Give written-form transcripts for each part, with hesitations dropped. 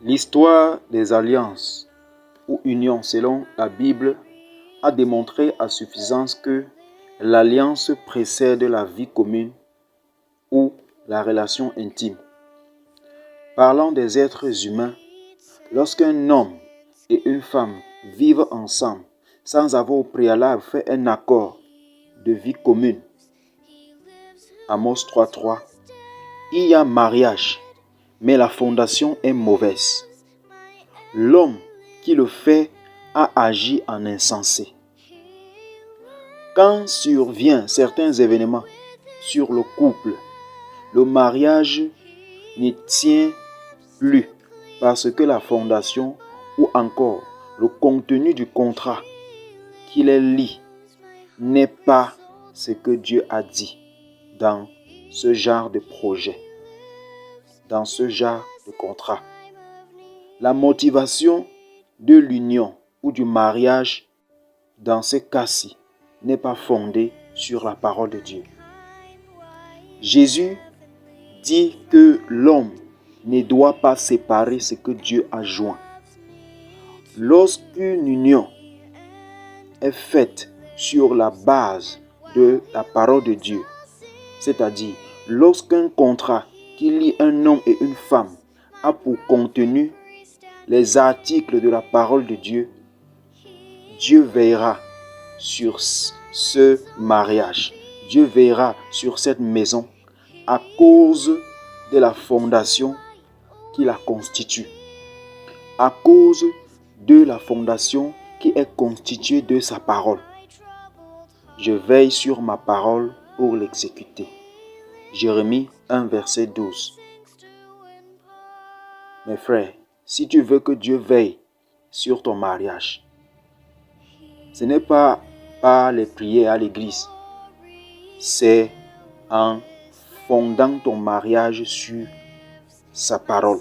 L'histoire des alliances ou unions selon la Bible a démontré à suffisance que l'alliance précède la vie commune ou la relation intime. Parlant des êtres humains, lorsqu'un homme et une femme vivent ensemble sans avoir au préalable fait un accord de vie commune, Amos 3.3, il y a mariage, mais la fondation est mauvaise. L'homme qui le fait a agi en insensé. Quand surviennent certains événements sur le couple, le mariage ne tient plus parce que la fondation ou encore le contenu du contrat qui les lie n'est pas ce que Dieu a dit dans ce genre de projet, dans ce genre de contrat. La motivation de l'union ou du mariage dans ce cas-ci n'est pas fondée sur la parole de Dieu. Jésus dit que l'homme ne doit pas séparer ce que Dieu a joint. Lorsqu'une union est faite sur la base de la parole de Dieu, c'est-à-dire lorsqu'un contrat qui lie un homme et une femme a pour contenu les articles de la parole de Dieu, Dieu veillera sur ce mariage. Dieu veillera sur cette maison à cause de la fondation qui la constitue. À cause de la fondation qui est constituée de sa parole. Je veille sur ma parole pour l'exécuter. Jérémie 1, verset 12. Mes frères, si tu veux que Dieu veille sur ton mariage, ce n'est pas par les prières à l'église, c'est en fondant ton mariage sur sa parole.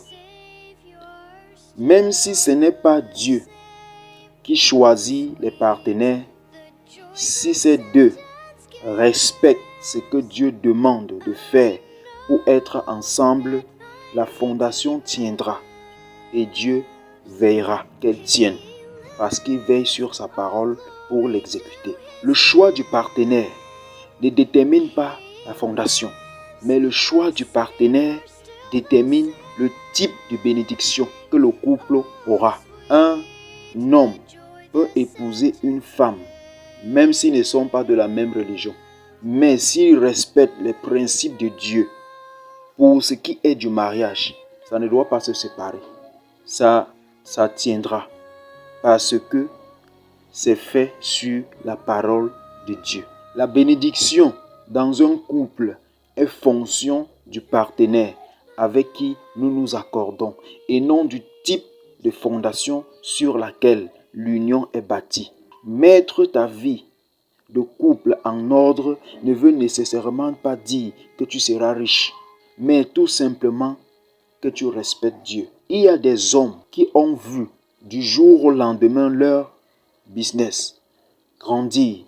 Même si ce n'est pas Dieu qui choisit les partenaires, si ces deux respectent ce que Dieu demande de faire pour être ensemble, la fondation tiendra et Dieu veillera qu'elle tienne parce qu'il veille sur sa parole pour l'exécuter. Le choix du partenaire ne détermine pas la fondation, mais le choix du partenaire détermine le type de bénédiction que le couple aura. Un homme peut épouser une femme, même s'ils ne sont pas de la même religion. Mais s'ils respectent les principes de Dieu, pour ce qui est du mariage, ça ne doit pas se séparer. Ça tiendra parce que c'est fait sur la parole de Dieu. La bénédiction dans un couple est fonction du partenaire avec qui nous nous accordons et non du type de fondation sur laquelle l'union est bâtie. Mettre ta vie de couple en ordre ne veut nécessairement pas dire que tu seras riche, mais tout simplement que tu respectes Dieu. Il y a des hommes qui ont vu du jour au lendemain leur business grandir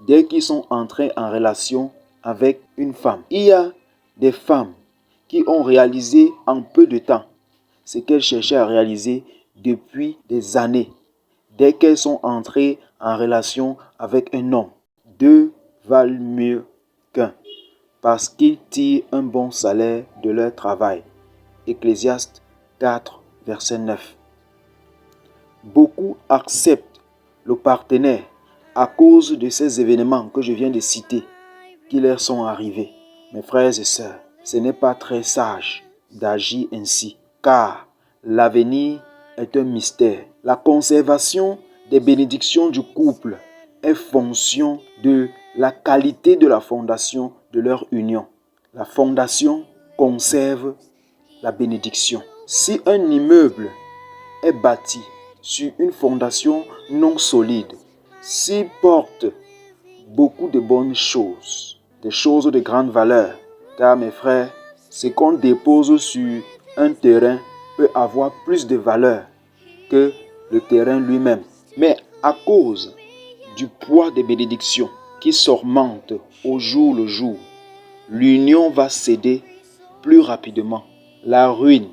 dès qu'ils sont entrés en relation avec une femme. Il y a des femmes qui ont réalisé en peu de temps ce qu'elles cherchaient à réaliser depuis des années. Dès qu'elles sont entrées en relation avec un homme, deux valent mieux qu'un parce qu'ils tirent un bon salaire de leur travail. Ecclésiaste 4, verset 9. Beaucoup acceptent le partenaire à cause de ces événements que je viens de citer qui leur sont arrivés. Mes frères et sœurs, ce n'est pas très sage d'agir ainsi, car l'avenir est un mystère. La conservation des bénédictions du couple est fonction de la qualité de la fondation de leur union. La fondation conserve la bénédiction. Si un immeuble est bâti sur une fondation non solide, s'il porte beaucoup de bonnes choses, des choses de grande valeur, car mes frères, ce qu'on dépose sur un terrain peut avoir plus de valeur que le terrain lui-même. Mais à cause du poids des bénédictions qui s'augmente au jour le jour, l'union va céder plus rapidement. La ruine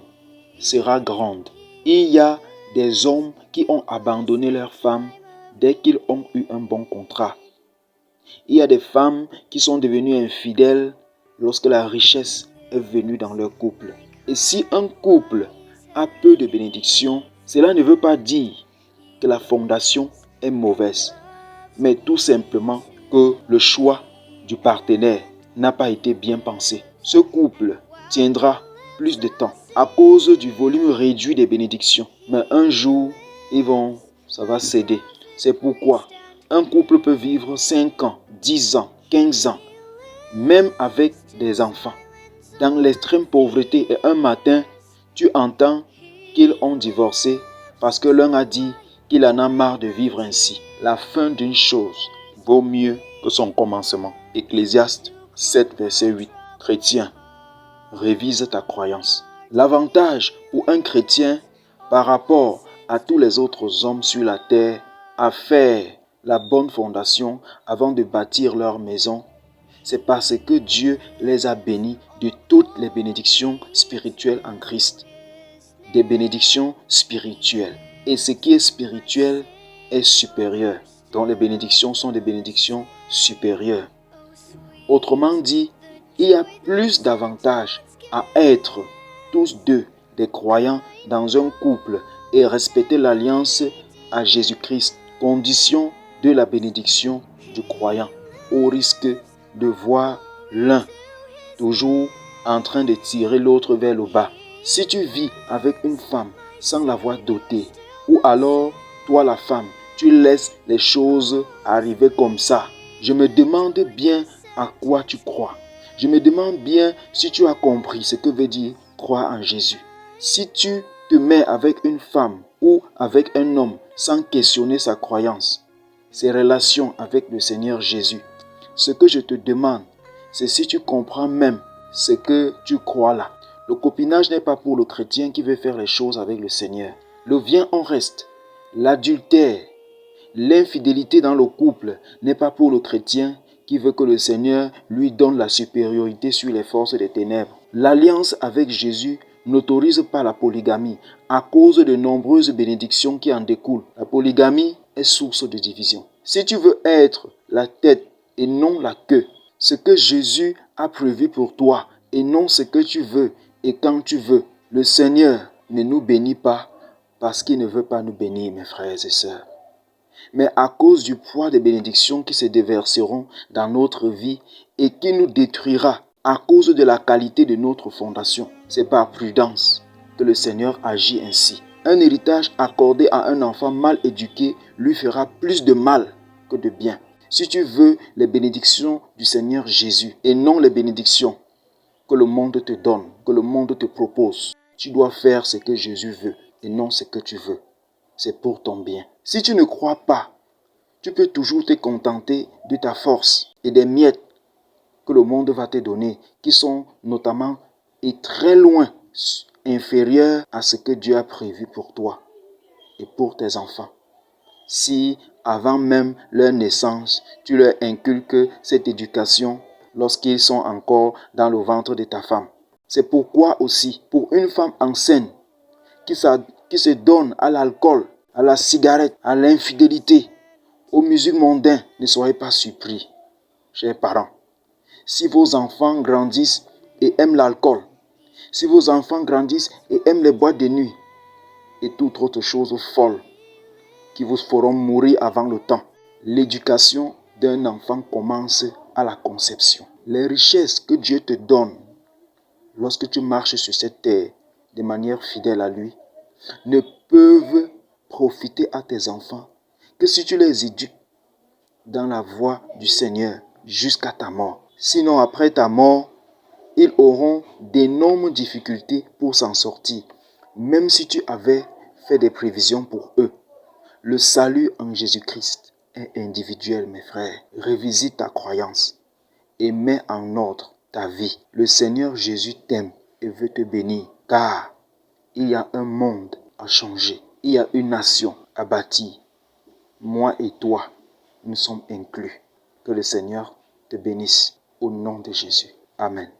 sera grande. Il y a des hommes qui ont abandonné leurs femmes dès qu'ils ont eu un bon contrat. Il y a des femmes qui sont devenues infidèles lorsque la richesse est venue dans leur couple. Et si un couple a peu de bénédictions, cela ne veut pas dire que la fondation est mauvaise, mais tout simplement que le choix du partenaire n'a pas été bien pensé. Ce couple tiendra plus de temps à cause du volume réduit des bénédictions. Mais un jour, ça va céder. C'est pourquoi un couple peut vivre 5 ans, 10 ans, 15 ans, même avec des enfants, dans l'extrême pauvreté. Et un matin, tu entends qu'ils ont divorcé parce que l'un a dit qu'il en a marre de vivre ainsi. La fin d'une chose vaut mieux que son commencement. Ecclésiaste 7, verset 8. Chrétien, révise ta croyance. L'avantage pour un chrétien par rapport à tous les autres hommes sur la terre à faire la bonne fondation avant de bâtir leur maison, c'est parce que Dieu les a bénis de toutes les bénédictions spirituelles en Christ. Des bénédictions spirituelles. Et ce qui est spirituel est supérieur. Donc les bénédictions sont des bénédictions supérieures. Autrement dit, il y a plus d'avantages à être tous deux des croyants dans un couple et respecter l'alliance à Jésus-Christ, condition de la bénédiction du croyant, au risque de voir l'un toujours en train de tirer l'autre vers le bas. Si tu vis avec une femme sans l'avoir dotée, ou alors toi la femme, tu laisses les choses arriver comme ça, je me demande bien à quoi tu crois. Je me demande bien si tu as compris ce que veut dire croire en Jésus. Si tu te mets avec une femme ou avec un homme sans questionner sa croyance, ses relations avec le Seigneur Jésus, ce que je te demande, c'est si tu comprends même ce que tu crois là. Le copinage n'est pas pour le chrétien qui veut faire les choses avec le Seigneur. Le viens en reste, l'adultère, l'infidélité dans le couple n'est pas pour le chrétien qui veut que le Seigneur lui donne la supériorité sur les forces des ténèbres. L'alliance avec Jésus n'autorise pas la polygamie à cause de nombreuses bénédictions qui en découlent. La polygamie est source de division. Si tu veux être la tête et non la queue, ce que Jésus a prévu pour toi et non ce que tu veux et quand tu veux, le Seigneur ne nous bénit pas parce qu'il ne veut pas nous bénir, mes frères et sœurs, mais à cause du poids des bénédictions qui se déverseront dans notre vie et qui nous détruira à cause de la qualité de notre fondation. C'est par prudence que le Seigneur agit ainsi. Un héritage accordé à un enfant mal éduqué lui fera plus de mal que de bien. Si tu veux les bénédictions du Seigneur Jésus et non les bénédictions que le monde te donne, que le monde te propose, tu dois faire ce que Jésus veut et non ce que tu veux. C'est pour ton bien. Si tu ne crois pas, tu peux toujours te contenter de ta force et des miettes que le monde va te donner, qui sont notamment et très loin inférieurs à ce que Dieu a prévu pour toi et pour tes enfants. Si, avant même leur naissance, tu leur inculques cette éducation lorsqu'ils sont encore dans le ventre de ta femme. C'est pourquoi aussi, pour une femme enceinte qui se donne à l'alcool, à la cigarette, à l'infidélité, aux musiques mondaines, ne soyez pas surpris, chers parents. Si vos enfants grandissent et aiment l'alcool, si vos enfants grandissent et aiment les boîtes de nuit et toute autre chose folle qui vous feront mourir avant le temps, l'éducation d'un enfant commence à la conception. Les richesses que Dieu te donne lorsque tu marches sur cette terre de manière fidèle à lui ne peuvent profiter à tes enfants que si tu les éduques dans la voie du Seigneur jusqu'à ta mort. Sinon, après ta mort, ils auront d'énormes difficultés pour s'en sortir, même si tu avais fait des prévisions pour eux. Le salut en Jésus-Christ est individuel, mes frères. Revisite ta croyance et mets en ordre ta vie. Le Seigneur Jésus t'aime et veut te bénir, car il y a un monde à changer. Il y a une nation à bâtir. Moi et toi, nous sommes inclus. Que le Seigneur te bénisse au nom de Jésus. Amen.